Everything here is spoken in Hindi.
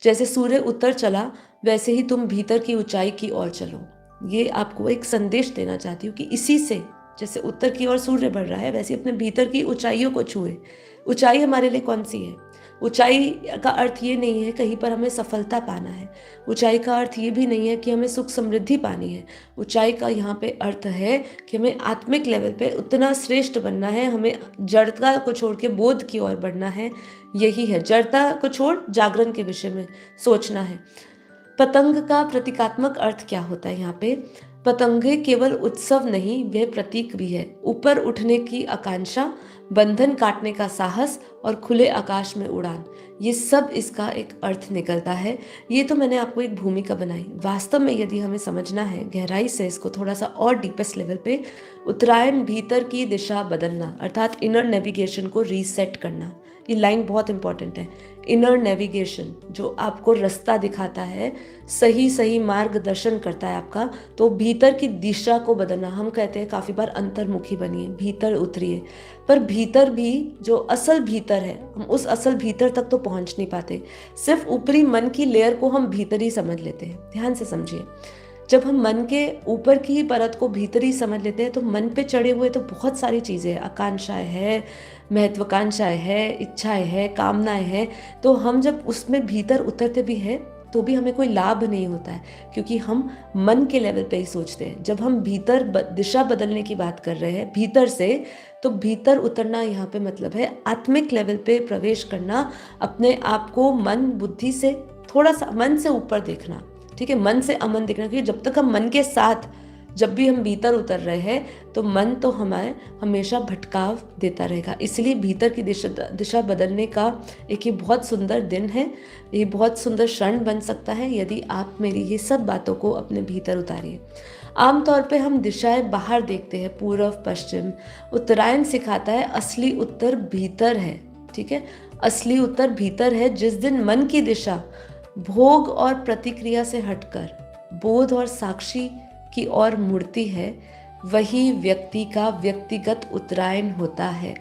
जैसे सूर्य उत्तर चला वैसे ही तुम भीतर की ऊंचाई की ओर चलो। ये आपको एक संदेश देना चाहती हूँ कि इसी से, जैसे उत्तर की ओर सूर्य बढ़ रहा है, वैसे अपने भीतर की ऊंचाइयों को छुए। ऊंचाई हमारे लिए कौन सी है? ऊंचाई का अर्थ ये नहीं है कहीं पर हमें सफलता पाना है। ऊंचाई का अर्थ ये भी नहीं है कि हमें सुख समृद्धि पानी है। ऊंचाई का यहाँ पे अर्थ है कि हमें आत्मिक लेवल पे उतना श्रेष्ठ बनना है, हमें जड़ता को छोड़ के बोध की ओर बढ़ना है। यही है, जड़ता को छोड़ जागरण के विषय में सोचना है। पतंग का प्रतीकात्मक अर्थ क्या होता है यहाँ पे? पतंगे केवल उत्सव नहीं, वे प्रतीक भी है। ऊपर उठने की आकांक्षा, बंधन काटने का साहस और खुले आकाश में उड़ान, ये सब इसका एक अर्थ निकलता है। ये तो मैंने आपको एक भूमिका बनाई। वास्तव में यदि हमें समझना है गहराई से इसको, थोड़ा सा और डीपेस्ट लेवल पे, उत्तरायण भीतर की दिशा बदलना अर्थात इनर नेविगेशन को रीसेट करना। ये लाइन बहुत इंपॉर्टेंट है। इनर नेविगेशन जो आपको रास्ता दिखाता है, सही सही मार्गदर्शन करता है आपका, तो भीतर की दिशा को बदलना। हम कहते हैं काफ़ी बार अंतर्मुखी बनिए, भीतर उतरिए, पर भीतर भी जो असल भीतर है, हम उस असल भीतर तक तो पहुंच नहीं पाते। सिर्फ ऊपरी मन की लेयर को हम भीतर ही समझ लेते हैं। ध्यान से समझिए, जब हम मन के ऊपर की ही परत को भीतर ही समझ लेते हैं तो मन पे चढ़े हुए तो बहुत सारी चीज़ें हैं, आकांक्षाएं हैं, महत्वाकांक्षाएं हैं, इच्छाएं हैं, कामनाएं हैं। तो हम जब उसमें भीतर उतरते भी हैं तो भी हमें कोई लाभ नहीं होता है, क्योंकि हम मन के लेवल पे ही सोचते हैं। जब हम भीतर दिशा बदलने की बात कर रहे हैं भीतर से, तो भीतर उतरना यहाँ पे मतलब है आत्मिक लेवल पे प्रवेश करना, अपने आप को मन बुद्धि से थोड़ा सा मन से ऊपर देखना। ठीक है, मन से अमन देखना, क्योंकि जब तक हम मन के साथ जब भी हम भीतर उतर रहे हैं तो मन तो हमारे हमेशा भटकाव देता रहेगा। इसलिए भीतर की दिशा बदलने का एक ये बहुत सुंदर दिन है, ये बहुत सुंदर क्षण बन सकता है यदि आप मेरी ये सब बातों को अपने भीतर उतारिए। आमतौर पे हम दिशाएं बाहर देखते हैं, पूर्व पश्चिम। उत्तरायण सिखाता है असली उत्तर भीतर है। ठीक है, असली उत्तर भीतर है। जिस दिन मन की दिशा भोग और प्रतिक्रिया से हटकर बोध और साक्षी की ओर मुड़ती है, वही व्यक्ति का व्यक्तिगत उत्तरायण होता है।